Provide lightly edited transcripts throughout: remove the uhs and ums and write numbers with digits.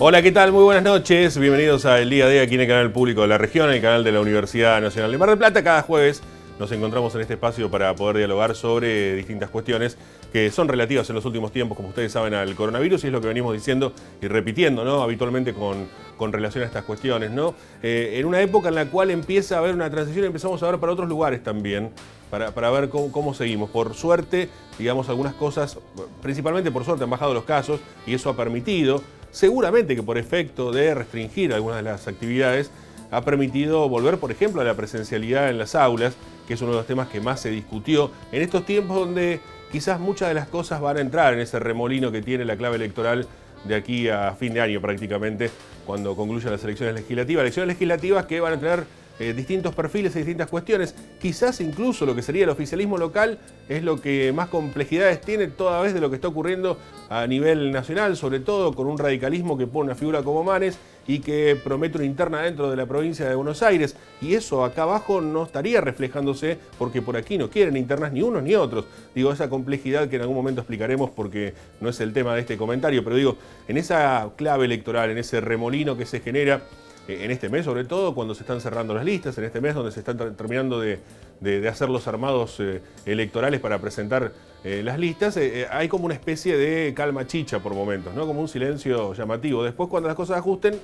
Hola, ¿qué tal? Muy buenas noches. Bienvenidos a El Día D aquí en el canal público de la región, en el canal de la Universidad Nacional de Mar del Plata. Cada jueves nos encontramos en este espacio para poder dialogar sobre distintas cuestiones que son relativas en los últimos tiempos, como ustedes saben, al coronavirus, y es lo que venimos diciendo y repitiendo, ¿no?, habitualmente con relación a estas cuestiones, ¿no? En una época en la cual empieza a haber una transición, empezamos a ver para otros lugares también, para ver cómo seguimos. Por suerte, digamos, algunas cosas, principalmente por suerte, han bajado los casos y eso ha permitido, seguramente que por efecto de restringir algunas de las actividades, ha permitido volver, por ejemplo, a la presencialidad en las aulas, que es uno de los temas que más se discutió en estos tiempos donde quizás muchas de las cosas van a entrar en ese remolino que tiene la clave electoral de aquí a fin de año prácticamente, cuando concluyan las elecciones legislativas que van a tener distintos perfiles y distintas cuestiones. Quizás incluso lo que sería el oficialismo local es lo que más complejidades tiene toda vez de lo que está ocurriendo a nivel nacional, sobre todo con un radicalismo que pone una figura como Manes y que promete una interna dentro de la provincia de Buenos Aires. Y eso acá abajo no estaría reflejándose porque por aquí no quieren internas ni unos ni otros. Digo, esa complejidad que en algún momento explicaremos porque no es el tema de este comentario, pero digo, en esa clave electoral, en ese remolino que se genera en este mes, sobre todo cuando se están cerrando las listas, en este mes donde se están terminando de hacer los armados electorales para presentar las listas, hay como una especie de calma chicha por momentos, ¿no? Como un silencio llamativo. Después, cuando las cosas ajusten,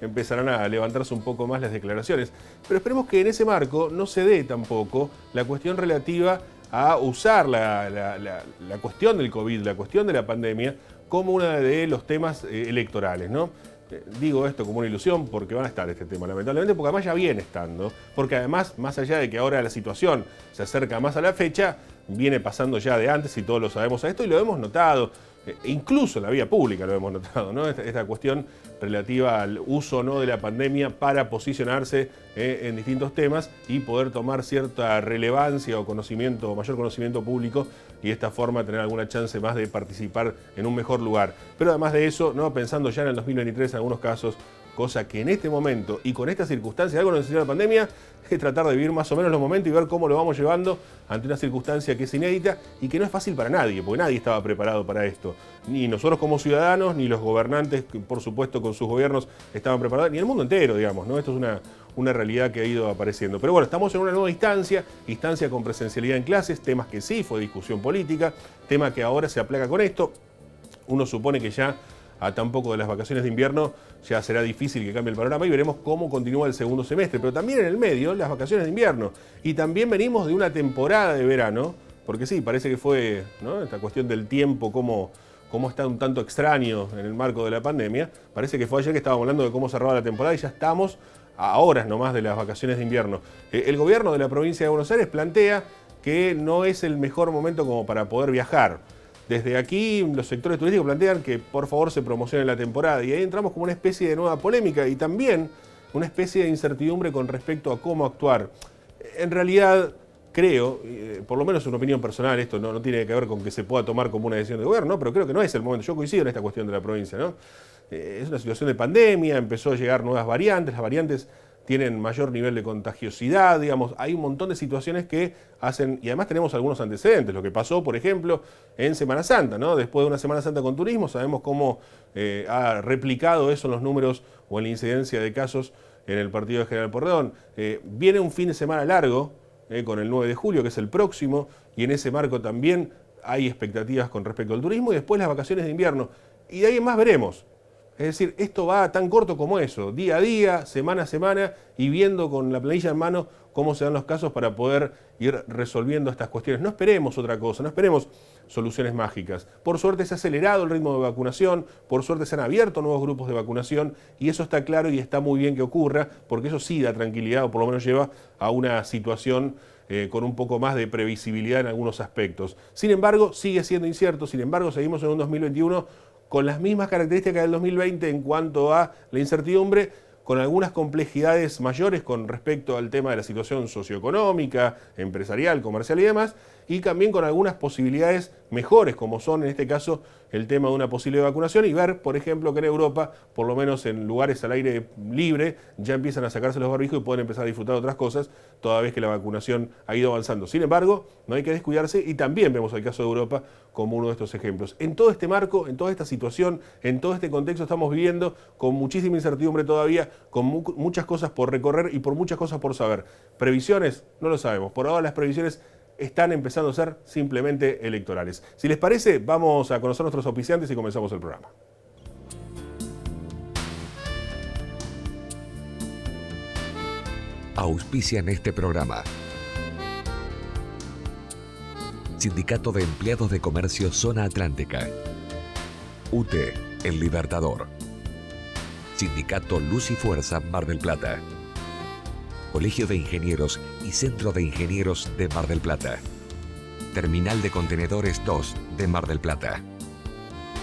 empezarán a levantarse un poco más las declaraciones. Pero esperemos que en ese marco no se dé tampoco la cuestión relativa a usar la cuestión del COVID, la cuestión de la pandemia, como uno de los temas electorales, ¿no? Digo esto como una ilusión porque van a estar este tema, lamentablemente, porque además ya viene estando, porque además, más allá de que ahora la situación se acerca más a la fecha, viene pasando ya de antes y todos lo sabemos a esto y lo hemos notado, incluso en la vía pública lo hemos notado, ¿no? Esta cuestión relativa al uso o no de la pandemia para posicionarse en distintos temas y poder tomar cierta relevancia o conocimiento, mayor conocimiento público y de esta forma tener alguna chance más de participar en un mejor lugar. Pero además de eso, ¿no?, pensando ya en el 2023 en algunos casos, cosa que en este momento y con estas circunstancias, algo necesita la pandemia, es tratar de vivir más o menos los momentos y ver cómo lo vamos llevando ante una circunstancia que es inédita y que no es fácil para nadie, porque nadie estaba preparado para esto. Ni nosotros como ciudadanos, ni los gobernantes, que por supuesto con sus gobiernos estaban preparados, ni el mundo entero, digamos, ¿no? Esto es una realidad que ha ido apareciendo. Pero bueno, estamos en una nueva instancia con presencialidad en clases, temas que sí fue discusión política, tema que ahora se aplaca con esto. Uno supone que ya a tan poco de las vacaciones de invierno ya será difícil que cambie el panorama y veremos cómo continúa el segundo semestre. Pero también en el medio, las vacaciones de invierno. Y también venimos de una temporada de verano, porque sí, parece que fue, ¿no?, esta cuestión del tiempo, cómo está un tanto extraño en el marco de la pandemia. Parece que fue ayer que estábamos hablando de cómo cerraba la temporada y ya estamos a horas nomás de las vacaciones de invierno. El gobierno de la provincia de Buenos Aires plantea que no es el mejor momento como para poder viajar. Desde aquí los sectores turísticos plantean que por favor se promocione la temporada y ahí entramos como una especie de nueva polémica y también una especie de incertidumbre con respecto a cómo actuar. En realidad creo, por lo menos es una opinión personal, esto no tiene que ver con que se pueda tomar como una decisión de gobierno, ¿no?, pero creo que no es el momento. Yo coincido en esta cuestión de la provincia, ¿no? Es una situación de pandemia, empezó a llegar nuevas variantes, las variantes tienen mayor nivel de contagiosidad, digamos, hay un montón de situaciones que hacen, y además tenemos algunos antecedentes, lo que pasó, por ejemplo, en Semana Santa, ¿no? Después de una Semana Santa con turismo, sabemos cómo ha replicado eso en los números o en la incidencia de casos en el partido de General Porredón. Viene un fin de semana largo, con el 9 de julio, que es el próximo, y en ese marco también hay expectativas con respecto al turismo, y después las vacaciones de invierno, y de ahí en más veremos. Es decir, esto va tan corto como eso, día a día, semana a semana, y viendo con la planilla en mano cómo se dan los casos para poder ir resolviendo estas cuestiones. No esperemos otra cosa, no esperemos soluciones mágicas. Por suerte se ha acelerado el ritmo de vacunación, por suerte se han abierto nuevos grupos de vacunación, y eso está claro y está muy bien que ocurra, porque eso sí da tranquilidad, o por lo menos lleva a una situación con un poco más de previsibilidad en algunos aspectos. Sin embargo, sigue siendo incierto, sin embargo, seguimos en un 2021 con las mismas características del 2020 en cuanto a la incertidumbre, con algunas complejidades mayores con respecto al tema de la situación socioeconómica, empresarial, comercial y demás, y también con algunas posibilidades mejores, como son en este caso el tema de una posible vacunación y ver, por ejemplo, que en Europa, por lo menos en lugares al aire libre, ya empiezan a sacarse los barbijos y pueden empezar a disfrutar de otras cosas, toda vez que la vacunación ha ido avanzando. Sin embargo, no hay que descuidarse y también vemos el caso de Europa como uno de estos ejemplos. En todo este marco, en toda esta situación, en todo este contexto estamos viviendo con muchísima incertidumbre todavía, con muchas cosas por recorrer y por muchas cosas por saber. ¿Previsiones? No lo sabemos. Por ahora las previsiones están empezando a ser simplemente electorales. Si les parece, vamos a conocer a nuestros auspiciantes y comenzamos el programa. Auspician este programa. Sindicato de Empleados de Comercio Zona Atlántica. UTE, El Libertador. Sindicato Luz y Fuerza Mar del Plata. Colegio de Ingenieros y Centro de Ingenieros de Mar del Plata. Terminal de Contenedores 2 de Mar del Plata.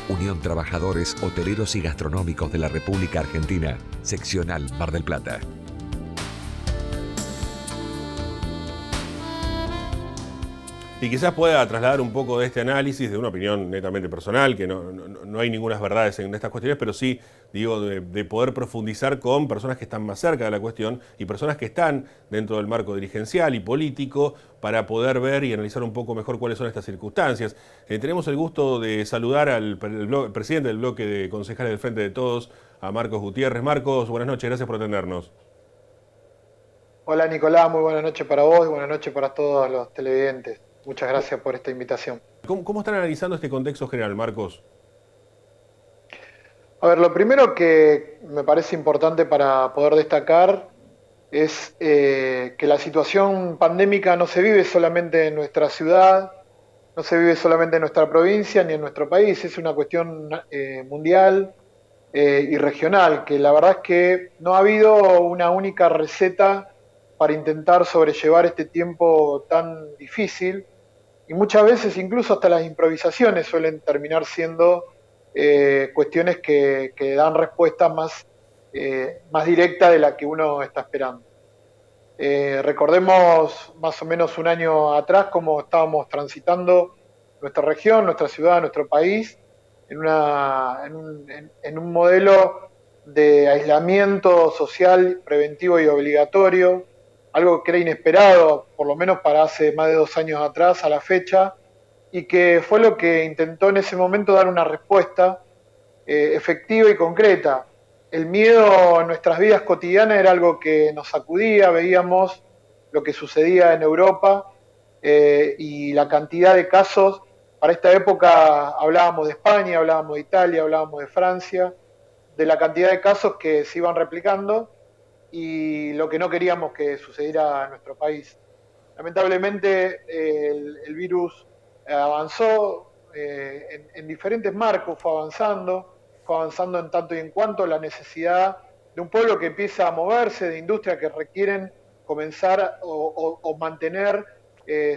Unión Trabajadores Hoteleros y Gastronómicos de la República Argentina, Seccional Mar del Plata. Y quizás pueda trasladar un poco de este análisis, de una opinión netamente personal, que no hay ninguna verdades en estas cuestiones, pero sí, digo, de poder profundizar con personas que están más cerca de la cuestión y personas que están dentro del marco dirigencial y político para poder ver y analizar un poco mejor cuáles son estas circunstancias. Tenemos el gusto de saludar al presidente del bloque de concejales del Frente de Todos, a Marcos Gutiérrez. Marcos, buenas noches, gracias por atendernos. Hola Nicolás, muy buenas noches para vos y buenas noches para todos los televidentes. Muchas gracias por esta invitación. ¿Cómo están analizando este contexto general, Marcos? A ver, lo primero que me parece importante para poder destacar es que la situación pandémica no se vive solamente en nuestra ciudad, no se vive solamente en nuestra provincia ni en nuestro país, es una cuestión mundial y regional, que la verdad es que no ha habido una única receta para intentar sobrellevar este tiempo tan difícil. Y muchas veces incluso hasta las improvisaciones suelen terminar siendo cuestiones que dan respuesta más directa de la que uno está esperando. Recordemos más o menos un año atrás cómo estábamos transitando nuestra región, nuestra ciudad, nuestro país, en un modelo de aislamiento social preventivo y obligatorio, algo que era inesperado, por lo menos para hace más de 2 años atrás a la fecha, y que fue lo que intentó en ese momento dar una respuesta efectiva y concreta. El miedo en nuestras vidas cotidianas era algo que nos sacudía, veíamos lo que sucedía en Europa y la cantidad de casos. Para esta época hablábamos de España, hablábamos de Italia, hablábamos de Francia, de la cantidad de casos que se iban replicando y lo que no queríamos que sucediera en nuestro país. Lamentablemente el virus avanzó en diferentes marcos, fue avanzando en tanto y en cuanto la necesidad de un pueblo que empieza a moverse, de industrias que requieren comenzar o mantener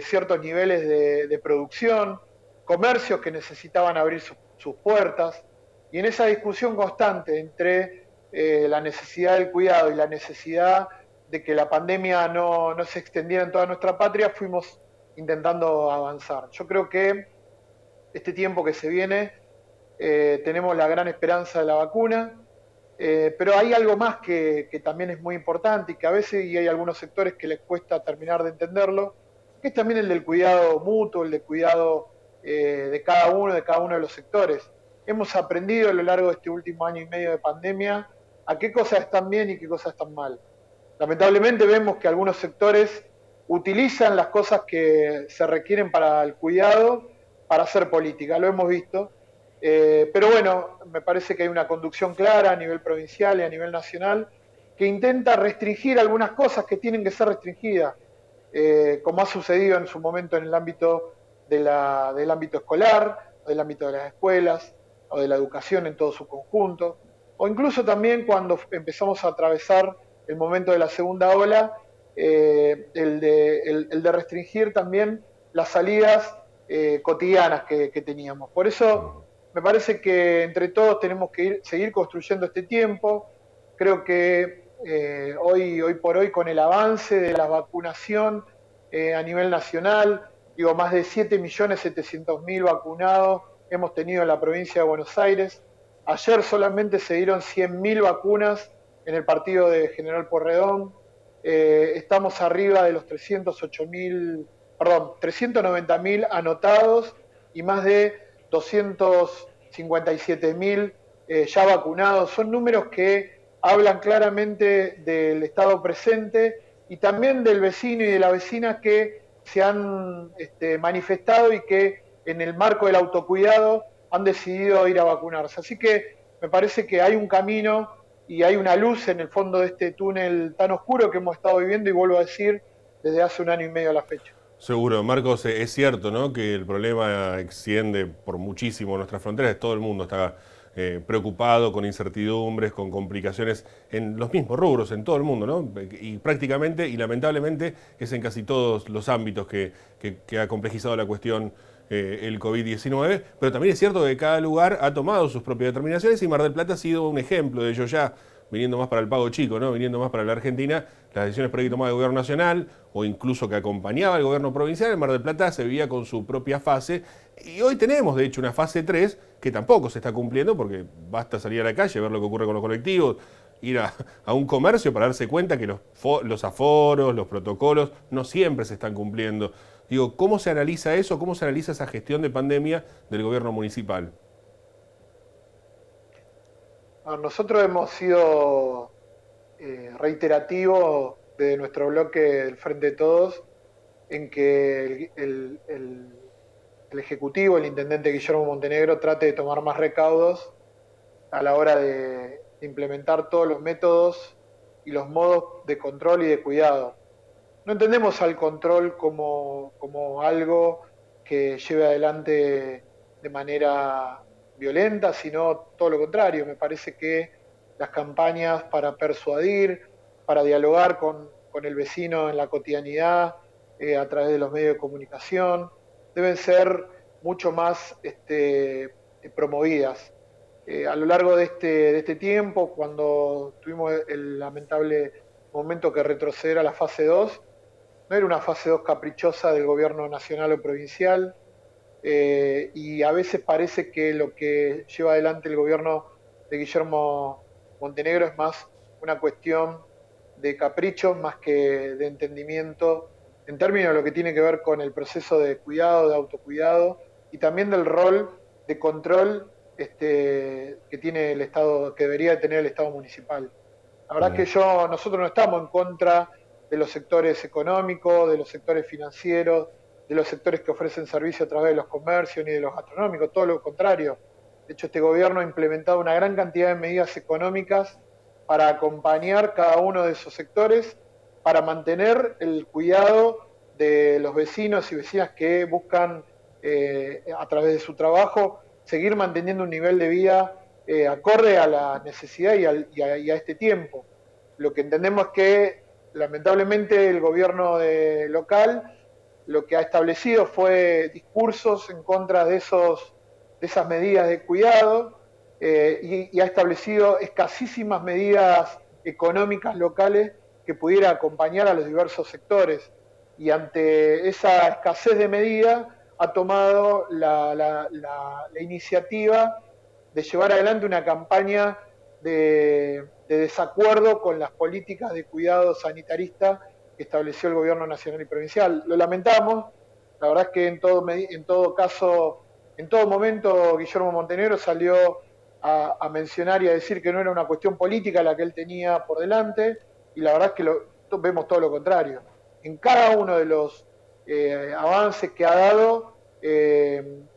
ciertos niveles de producción, comercios que necesitaban abrir sus puertas, y en esa discusión constante entre la necesidad del cuidado y la necesidad de que la pandemia no se extendiera en toda nuestra patria, fuimos intentando avanzar. Yo creo que este tiempo que se viene, tenemos la gran esperanza de la vacuna, pero hay algo más que también es muy importante y que a veces y hay algunos sectores que les cuesta terminar de entenderlo, que es también el del cuidado mutuo, el del cuidado de cada uno de los sectores. Hemos aprendido a lo largo de este último año y medio de pandemia a qué cosas están bien y qué cosas están mal. Lamentablemente vemos que algunos sectores utilizan las cosas que se requieren para el cuidado para hacer política, lo hemos visto. Pero bueno, me parece que hay una conducción clara a nivel provincial y a nivel nacional que intenta restringir algunas cosas que tienen que ser restringidas, como ha sucedido en su momento en el ámbito del ámbito escolar, del ámbito de las escuelas, o de la educación en todo su conjunto, o incluso también cuando empezamos a atravesar el momento de la segunda ola, el de restringir también las salidas cotidianas que teníamos. Por eso me parece que entre todos tenemos que seguir construyendo este tiempo. Creo que hoy por hoy, con el avance de la vacunación a nivel nacional, más de 7.700.000 vacunados hemos tenido en la provincia de Buenos Aires. Ayer solamente se dieron 100.000 vacunas en el partido de General Porredón. Estamos arriba de los 390.000 anotados y más de 257.000 ya vacunados. Son números que hablan claramente del estado presente y también del vecino y de la vecina que se han manifestado y que en el marco del autocuidado han decidido ir a vacunarse. Así que me parece que hay un camino y hay una luz en el fondo de este túnel tan oscuro que hemos estado viviendo, y vuelvo a decir, desde hace 1 año y medio a la fecha. Seguro, Marcos, es cierto, ¿no?, que el problema extiende por muchísimo nuestras fronteras. Todo el mundo está preocupado, con incertidumbres, con complicaciones en los mismos rubros, en todo el mundo, ¿no? Y prácticamente y lamentablemente es en casi todos los ámbitos que ha complejizado la cuestión el COVID-19, pero también es cierto que cada lugar ha tomado sus propias determinaciones y Mar del Plata ha sido un ejemplo de ello ya, viniendo más para el Pago Chico, ¿no?, viniendo más para la Argentina, las decisiones por ahí tomadas del gobierno nacional o incluso que acompañaba al gobierno provincial, en Mar del Plata se veía con su propia fase y hoy tenemos de hecho una fase 3 que tampoco se está cumpliendo porque basta salir a la calle, ver lo que ocurre con los colectivos, ir a un comercio para darse cuenta que los aforos, los protocolos no siempre se están cumpliendo. Digo, ¿cómo se analiza eso? ¿Cómo se analiza esa gestión de pandemia del gobierno municipal? Nosotros hemos sido reiterativos de nuestro bloque del Frente de Todos en que el Ejecutivo, el Intendente Guillermo Montenegro, trate de tomar más recaudos a la hora de implementar todos los métodos y los modos de control y de cuidado. No entendemos al control como algo que lleve adelante de manera violenta, sino todo lo contrario. Me parece que las campañas para persuadir, para dialogar con el vecino en la cotidianidad, a través de los medios de comunicación, deben ser mucho más promovidas. A lo largo de este tiempo, cuando tuvimos el lamentable momento que retroceder a la fase 2, no era una fase 2 caprichosa del gobierno nacional o provincial, y a veces parece que lo que lleva adelante el gobierno de Guillermo Montenegro es más una cuestión de capricho más que de entendimiento en términos de lo que tiene que ver con el proceso de cuidado, de autocuidado y también del rol de control que tiene el Estado, que debería tener el Estado municipal. La verdad que nosotros no estamos en contra de los sectores económicos, de los sectores financieros, de los sectores que ofrecen servicio a través de los comercios ni de los gastronómicos, todo lo contrario. De hecho, este gobierno ha implementado una gran cantidad de medidas económicas para acompañar cada uno de esos sectores, para mantener el cuidado de los vecinos y vecinas que buscan, a través de su trabajo, seguir manteniendo un nivel de vida acorde a la necesidad y a este tiempo. Lo que entendemos es que, lamentablemente, el gobierno local lo que ha establecido fue discursos en contra de esas medidas de cuidado, y ha establecido escasísimas medidas económicas locales que pudiera acompañar a los diversos sectores. Y ante esa escasez de medidas ha tomado la iniciativa de llevar adelante una campaña de desacuerdo con las políticas de cuidado sanitarista que estableció el gobierno nacional y provincial. Lo lamentamos, la verdad es que en todo caso, en todo momento Guillermo Montenegro salió a mencionar y a decir que no era una cuestión política la que él tenía por delante, y la verdad es que vemos todo lo contrario. En cada uno de los avances que ha dado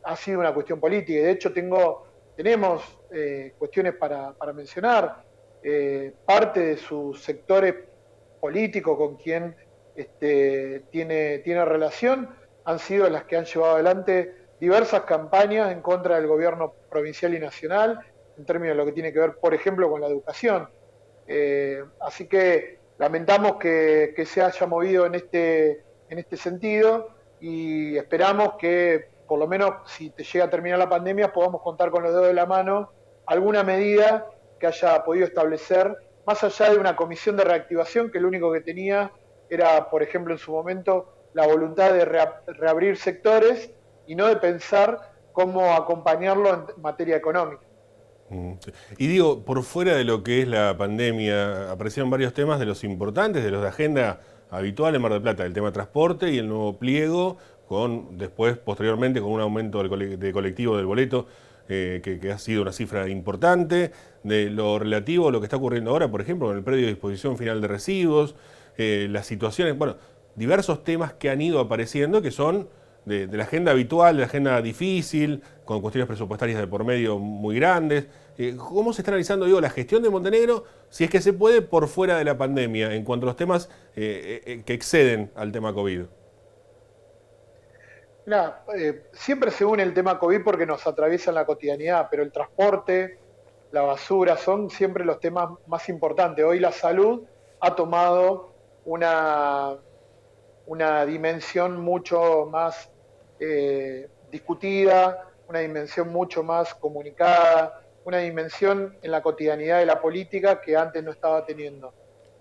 ha sido una cuestión política, y de hecho tenemos cuestiones para mencionar. Parte de sus sectores políticos con quien tiene relación han sido las que han llevado adelante diversas campañas en contra del gobierno provincial y nacional, en términos de lo que tiene que ver, por ejemplo, con la educación. Así que lamentamos que se haya movido en este sentido, y esperamos que, por lo menos, si te llega a terminar la pandemia, podamos contar con los dedos de la mano alguna medida que haya podido establecer, más allá de una comisión de reactivación que lo único que tenía era, por ejemplo, en su momento, la voluntad de reabrir sectores y no de pensar cómo acompañarlo en materia económica. Sí. Y digo, por fuera de lo que es la pandemia, aparecieron varios temas de los importantes, de los de agenda habitual en Mar del Plata, el tema transporte y el nuevo pliego, posteriormente, con un aumento de colectivo del boleto, que ha sido una cifra importante, de lo relativo a lo que está ocurriendo ahora, por ejemplo, en el predio de disposición final de residuos, las situaciones, bueno, diversos temas que han ido apareciendo que son de la agenda habitual, de la agenda difícil, con cuestiones presupuestarias de por medio muy grandes. ¿Cómo se está analizando, digo, la gestión de Montenegro, si es que se puede, por fuera de la pandemia, en cuanto a los temas que exceden al tema COVID? Mirá, siempre se une el tema COVID porque nos atraviesa en la cotidianidad, pero el transporte, la basura, son siempre los temas más importantes. Hoy la salud ha tomado una, una dimensión mucho más discutida, una dimensión mucho más comunicada, una dimensión en la cotidianidad de la política que antes no estaba teniendo.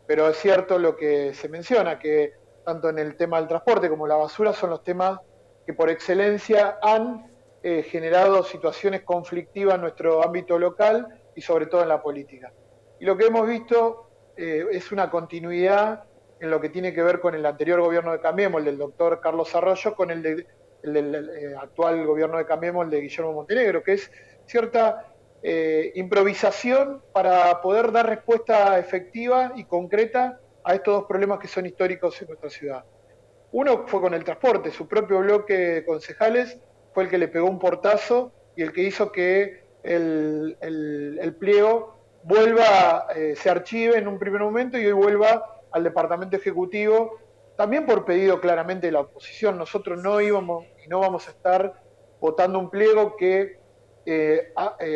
Pero es cierto lo que se menciona, que tanto en el tema del transporte como la basura son los temas que por excelencia han generado situaciones conflictivas en nuestro ámbito local y sobre todo en la política. Y lo que hemos visto es una continuidad en lo que tiene que ver con el anterior gobierno de Cambiemos, el del doctor Carlos Arroyo, con el del actual gobierno de Cambiemos, el de Guillermo Montenegro, que es cierta improvisación para poder dar respuesta efectiva y concreta a estos dos problemas que son históricos en nuestra ciudad. Uno fue con el transporte, su propio bloque de concejales fue el que le pegó un portazo y el que hizo que el pliego vuelva, se archive en un primer momento y hoy vuelva al Departamento Ejecutivo, también por pedido claramente de la oposición. Nosotros no íbamos y no vamos a estar votando un pliego que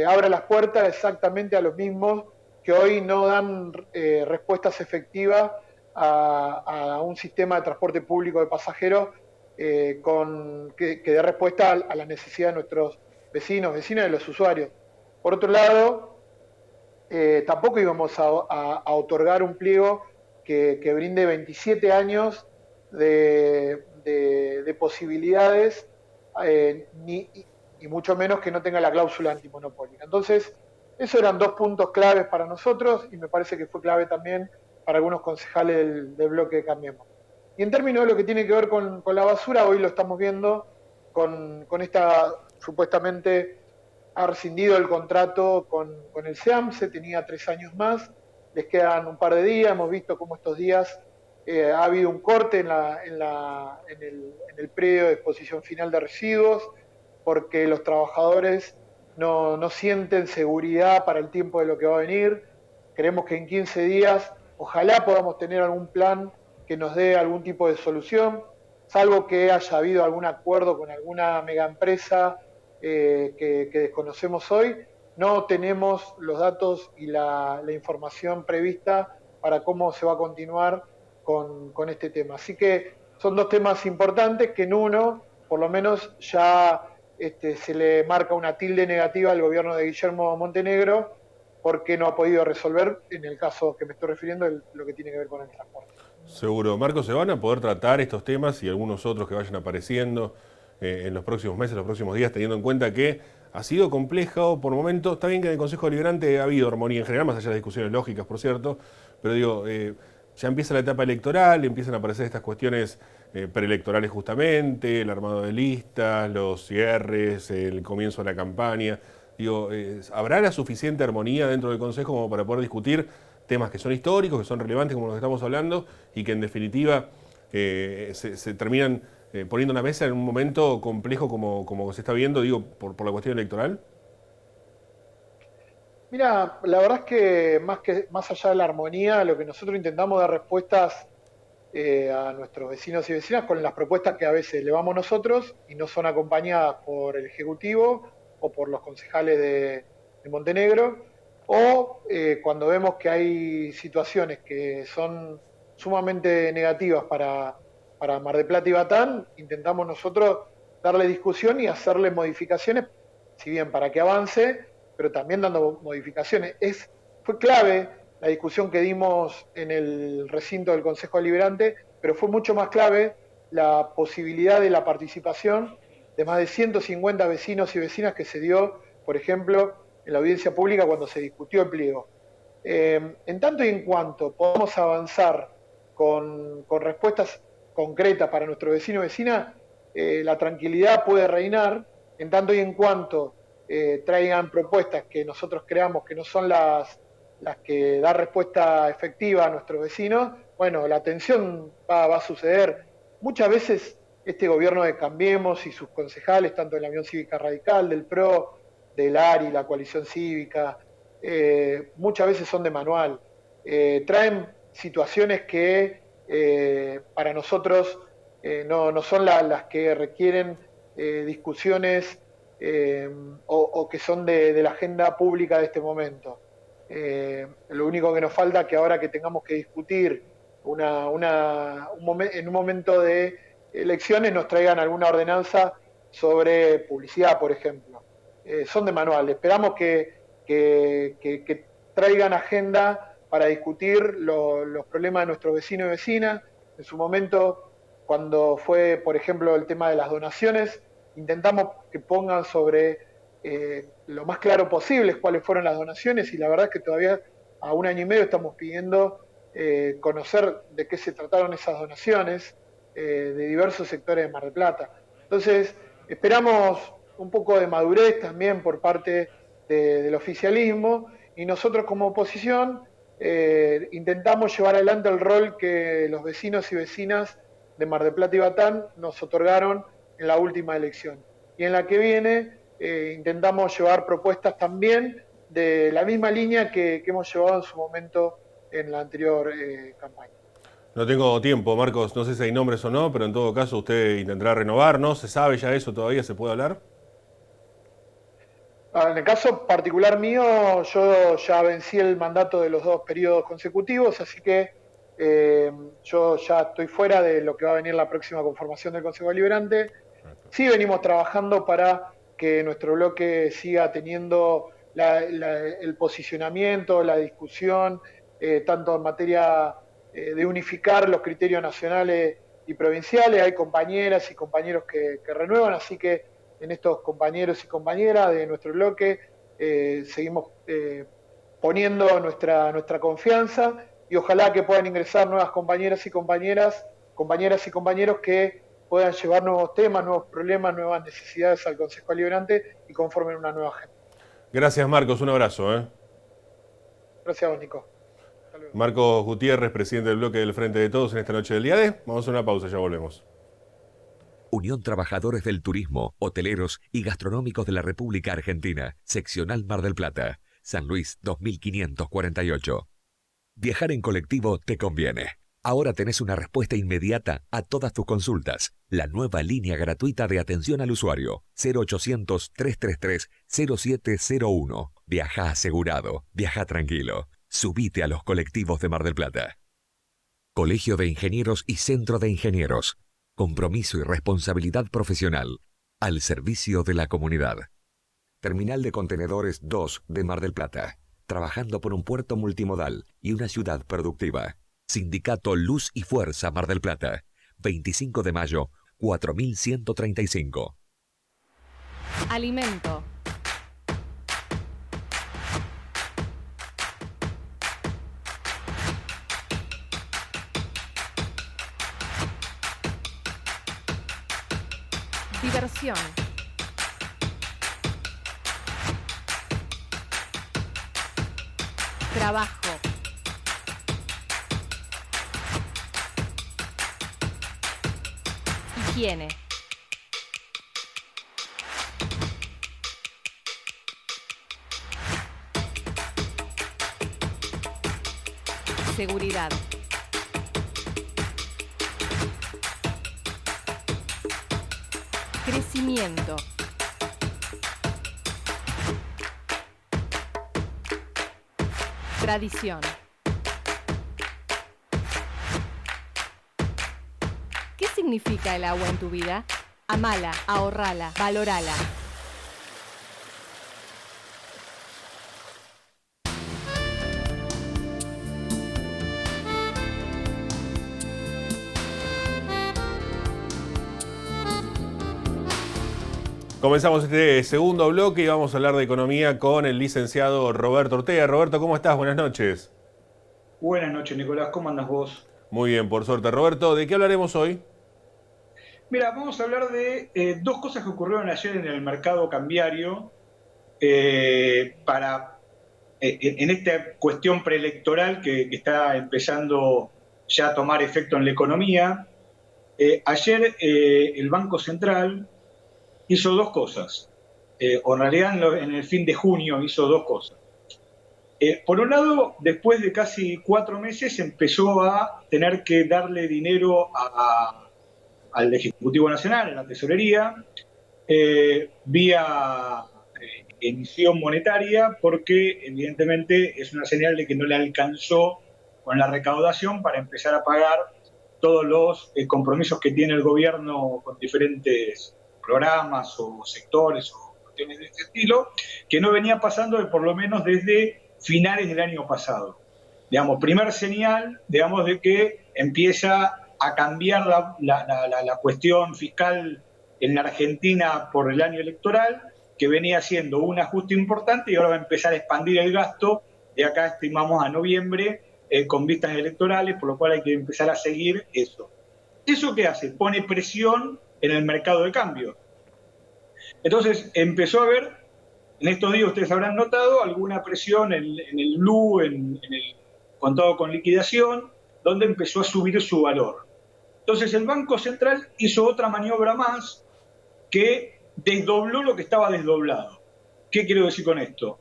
abra las puertas exactamente a los mismos que hoy no dan respuestas efectivas a un sistema de transporte público de pasajeros que dé respuesta a la necesidad de nuestros vecinos, vecinas y de los usuarios. Por otro lado, tampoco íbamos a otorgar un pliego que brinde 27 años de posibilidades, y mucho menos que no tenga la cláusula antimonopólica. Entonces, esos eran dos puntos claves para nosotros y me parece que fue clave también para algunos concejales del bloque de Cambiemos. Y en términos de lo que tiene que ver con la basura, hoy lo estamos viendo con esta, supuestamente, ha rescindido el contrato con el SEAMSE, tenía 3 años más, les quedan un par de días, hemos visto cómo estos días ha habido un corte en el predio de disposición final de residuos, porque los trabajadores no sienten seguridad para el tiempo de lo que va a venir. Creemos que en 15 días ojalá podamos tener algún plan que nos dé algún tipo de solución, salvo que haya habido algún acuerdo con alguna megaempresa que desconocemos hoy. No tenemos los datos y la información prevista para cómo se va a continuar con este tema. Así que son dos temas importantes que en uno, por lo menos, ya se le marca una tilde negativa al gobierno de Guillermo Montenegro porque no ha podido resolver, en el caso que me estoy refiriendo, lo que tiene que ver con el transporte. Seguro. Marcos, ¿se van a poder tratar estos temas y algunos otros que vayan apareciendo en los próximos meses, los próximos días, teniendo en cuenta que ha sido complejo por momentos? Está bien que en el Consejo Deliberante ha habido armonía en general, más allá de discusiones lógicas, por cierto, pero digo, ya empieza la etapa electoral, empiezan a aparecer estas cuestiones preelectorales justamente, el armado de listas, los cierres, el comienzo de la campaña. Digo, ¿habrá la suficiente armonía dentro del Consejo como para poder discutir temas que son históricos, que son relevantes como los que estamos hablando y que en definitiva se terminan poniendo en la mesa en un momento complejo como se está viendo, digo, por la cuestión electoral? Mira, la verdad es que más allá de la armonía, lo que nosotros intentamos dar respuestas a nuestros vecinos y vecinas con las propuestas que a veces elevamos nosotros y no son acompañadas por el Ejecutivo o por los concejales de Montenegro, o cuando vemos que hay situaciones que son sumamente negativas para Mar del Plata y Batán, intentamos nosotros darle discusión y hacerle modificaciones, si bien para que avance, pero también dando modificaciones. Fue clave la discusión que dimos en el recinto del Consejo Deliberante, pero fue mucho más clave la posibilidad de la participación de más de 150 vecinos y vecinas que se dio, por ejemplo, en la audiencia pública cuando se discutió el pliego. En tanto y en cuanto podamos avanzar con respuestas concretas para nuestro vecino y vecina, la tranquilidad puede reinar, en tanto y en cuanto traigan propuestas que nosotros creamos que no son las que dan respuesta efectiva a nuestros vecinos, bueno, la tensión va a suceder. Muchas veces este gobierno de Cambiemos y sus concejales, tanto de la Unión Cívica Radical, del PRO, del ARI, la coalición cívica, muchas veces son de manual. Traen situaciones que para nosotros no son las que requieren discusiones o que son de la agenda pública de este momento. Lo único que nos falta es que ahora que tengamos que discutir en un momento de elecciones nos traigan alguna ordenanza sobre publicidad, por ejemplo. Son de manual. Esperamos que traigan agenda para discutir los problemas de nuestros vecinos y vecinas. En su momento, cuando fue, por ejemplo, el tema de las donaciones, intentamos que pongan sobre lo más claro posible cuáles fueron las donaciones, y la verdad es que todavía a 1 año y medio estamos pidiendo conocer de qué se trataron esas donaciones de diversos sectores de Mar del Plata. Entonces, esperamos un poco de madurez también por parte del oficialismo, y nosotros como oposición intentamos llevar adelante el rol que los vecinos y vecinas de Mar del Plata y Batán nos otorgaron en la última elección. Y en la que viene intentamos llevar propuestas también de la misma línea que hemos llevado en su momento en la anterior campaña. No tengo tiempo, Marcos, no sé si hay nombres o no, pero en todo caso usted intentará renovar, ¿no? ¿Se sabe ya eso todavía? ¿Se puede hablar? En el caso particular mío, yo ya vencí el mandato de los 2 periodos consecutivos, así que yo ya estoy fuera de lo que va a venir la próxima conformación del Consejo Deliberante. Sí venimos trabajando para que nuestro bloque siga teniendo el posicionamiento, la discusión, tanto en materia de unificar los criterios nacionales y provinciales. Hay compañeras y compañeros que renuevan, así que en estos compañeros y compañeras de nuestro bloque seguimos poniendo nuestra confianza, y ojalá que puedan ingresar nuevas compañeras y compañeros que puedan llevar nuevos temas, nuevos problemas, nuevas necesidades al Consejo Deliberante y conformen una nueva agenda. Gracias, Marcos, un abrazo. Gracias a vos, Nico. Marcos Gutiérrez, presidente del bloque del Frente de Todos en esta noche del Día D. Vamos a una pausa, ya volvemos. Unión Trabajadores del Turismo, Hoteleros y Gastronómicos de la República Argentina, Seccional Mar del Plata, San Luis 2548. Viajar en colectivo te conviene. Ahora tenés una respuesta inmediata a todas tus consultas. La nueva línea gratuita de atención al usuario, 0800-333-0701. Viaja asegurado, viaja tranquilo. Subite a los colectivos de Mar del Plata. Colegio de Ingenieros y Centro de Ingenieros. Compromiso y responsabilidad profesional. Al servicio de la comunidad. Terminal de Contenedores 2 de Mar del Plata. Trabajando por un puerto multimodal y una ciudad productiva. Sindicato Luz y Fuerza Mar del Plata. 25 de mayo, 4135. Alimento. Diversión. Trabajo. Higiene. Seguridad. Crecimiento. Tradición. ¿Qué significa el agua en tu vida? Amala, ahorrala, valorala. Comenzamos este segundo bloque y vamos a hablar de economía con el licenciado Roberto Ortega. Roberto, ¿cómo estás? Buenas noches. Buenas noches, Nicolás. ¿Cómo andas vos? Muy bien, por suerte. Roberto, ¿de qué hablaremos hoy? Mira, vamos a hablar de dos cosas que ocurrieron ayer en el mercado cambiario en esta cuestión preelectoral que está empezando ya a tomar efecto en la economía. Ayer el Banco Central hizo dos cosas, o en realidad en el fin de junio hizo dos cosas. Por un lado, después de casi 4 meses empezó a tener que darle dinero al Ejecutivo Nacional, a la Tesorería, vía emisión monetaria, porque evidentemente es una señal de que no le alcanzó con la recaudación para empezar a pagar todos los compromisos que tiene el gobierno con diferentes programas o sectores o cuestiones de este estilo, que no venía pasando por lo menos desde finales del año pasado. Digamos, primer señal, digamos, de que empieza a cambiar la cuestión fiscal en la Argentina por el año electoral, que venía siendo un ajuste importante y ahora va a empezar a expandir el gasto. De acá estimamos a noviembre con vistas electorales, por lo cual hay que empezar a seguir eso. ¿Eso qué hace? Pone presión en el mercado de cambio. Entonces empezó a haber, en estos días ustedes habrán notado, alguna presión en el blue, en el contado con liquidación, donde empezó a subir su valor. Entonces el Banco Central hizo otra maniobra más que desdobló lo que estaba desdoblado. ¿Qué quiero decir con esto?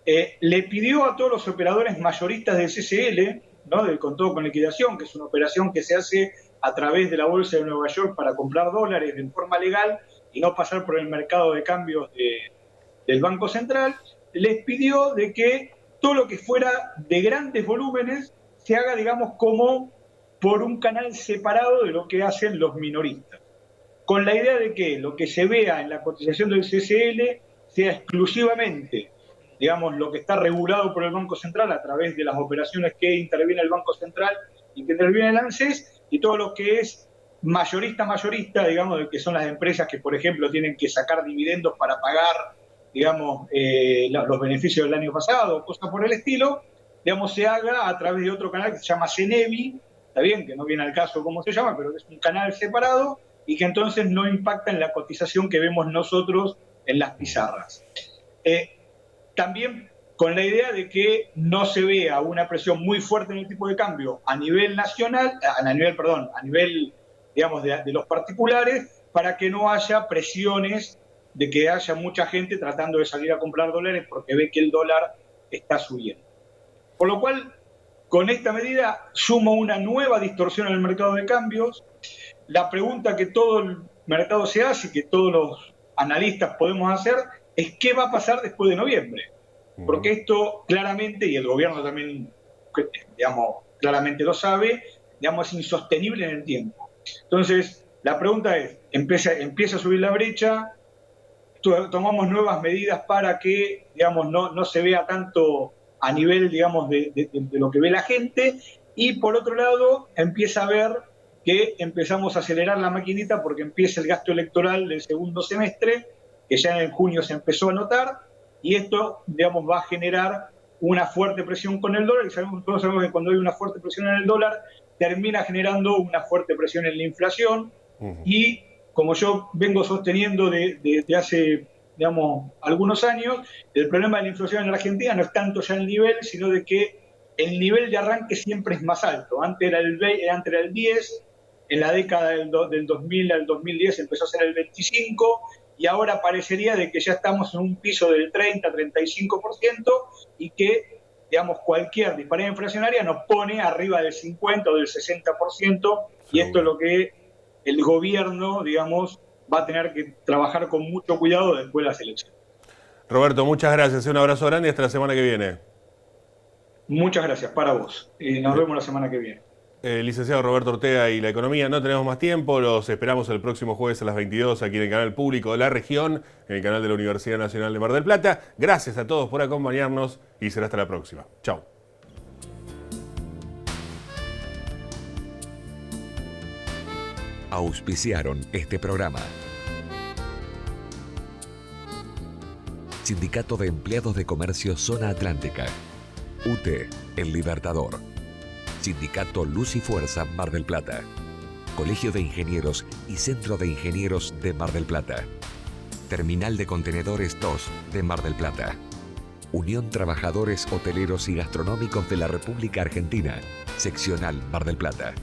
Le pidió a todos los operadores mayoristas del CCL, ¿no?, del contado con liquidación, que es una operación que se hace a través de la Bolsa de Nueva York para comprar dólares en forma legal y no pasar por el mercado de cambios del Banco Central, les pidió de que todo lo que fuera de grandes volúmenes se haga, digamos, como por un canal separado de lo que hacen los minoristas, con la idea de que lo que se vea en la cotización del CCL sea exclusivamente, digamos, lo que está regulado por el Banco Central a través de las operaciones que interviene el Banco Central y que interviene el ANSES, y todo lo que es mayorista, digamos, de que son las empresas que, por ejemplo, tienen que sacar dividendos para pagar, digamos, los beneficios del año pasado, cosas por el estilo, digamos, se haga a través de otro canal que se llama CENEVI, está bien, que no viene al caso cómo se llama, pero es un canal separado y que entonces no impacta en la cotización que vemos nosotros en las pizarras. También con la idea de que no se vea una presión muy fuerte en el tipo de cambio a nivel nacional, a nivel, digamos, de los particulares, para que no haya presiones de que haya mucha gente tratando de salir a comprar dólares porque ve que el dólar está subiendo. Por lo cual, con esta medida suma una nueva distorsión en el mercado de cambios. La pregunta que todo el mercado se hace y que todos los analistas podemos hacer es ¿qué va a pasar después de noviembre? Porque esto claramente, y el gobierno también, digamos, claramente lo sabe, digamos, es insostenible en el tiempo. Entonces, la pregunta es, empieza a subir la brecha, tomamos nuevas medidas para que, digamos, no se vea tanto a nivel, digamos, de lo que ve la gente, y por otro lado, empieza a ver que empezamos a acelerar la maquinita porque empieza el gasto electoral del segundo semestre, que ya en junio se empezó a notar, y esto, digamos, va a generar una fuerte presión con el dólar, y todos sabemos que cuando hay una fuerte presión en el dólar, termina generando una fuerte presión en la inflación, y como yo vengo sosteniendo desde hace, digamos, algunos años, el problema de la inflación en la Argentina no es tanto ya el nivel, sino de que el nivel de arranque siempre es más alto. Antes era el 10, en la década del 2000 al 2010 empezó a ser el 25, y ahora parecería de que ya estamos en un piso del 30-35% y que, digamos, cualquier disparada inflacionaria nos pone arriba del 50 o del 60%, y esto es lo que el gobierno, digamos, va a tener que trabajar con mucho cuidado después de las elecciones. Roberto, muchas gracias. Un abrazo grande y hasta la semana que viene. Muchas gracias, para vos. Nos vemos la semana que viene. Licenciado Roberto Ortega y la economía, no tenemos más tiempo, los esperamos el próximo jueves a las 22 aquí en el canal público de la región, en el canal de la Universidad Nacional de Mar del Plata. Gracias a todos por acompañarnos y será hasta la próxima. Chau. Auspiciaron este programa. Sindicato de Empleados de Comercio Zona Atlántica. UTE, El Libertador. Sindicato Luz y Fuerza Mar del Plata. Colegio de Ingenieros y Centro de Ingenieros de Mar del Plata. Terminal de Contenedores 2 de Mar del Plata. Unión Trabajadores Hoteleros y Gastronómicos de la República Argentina, Seccional Mar del Plata.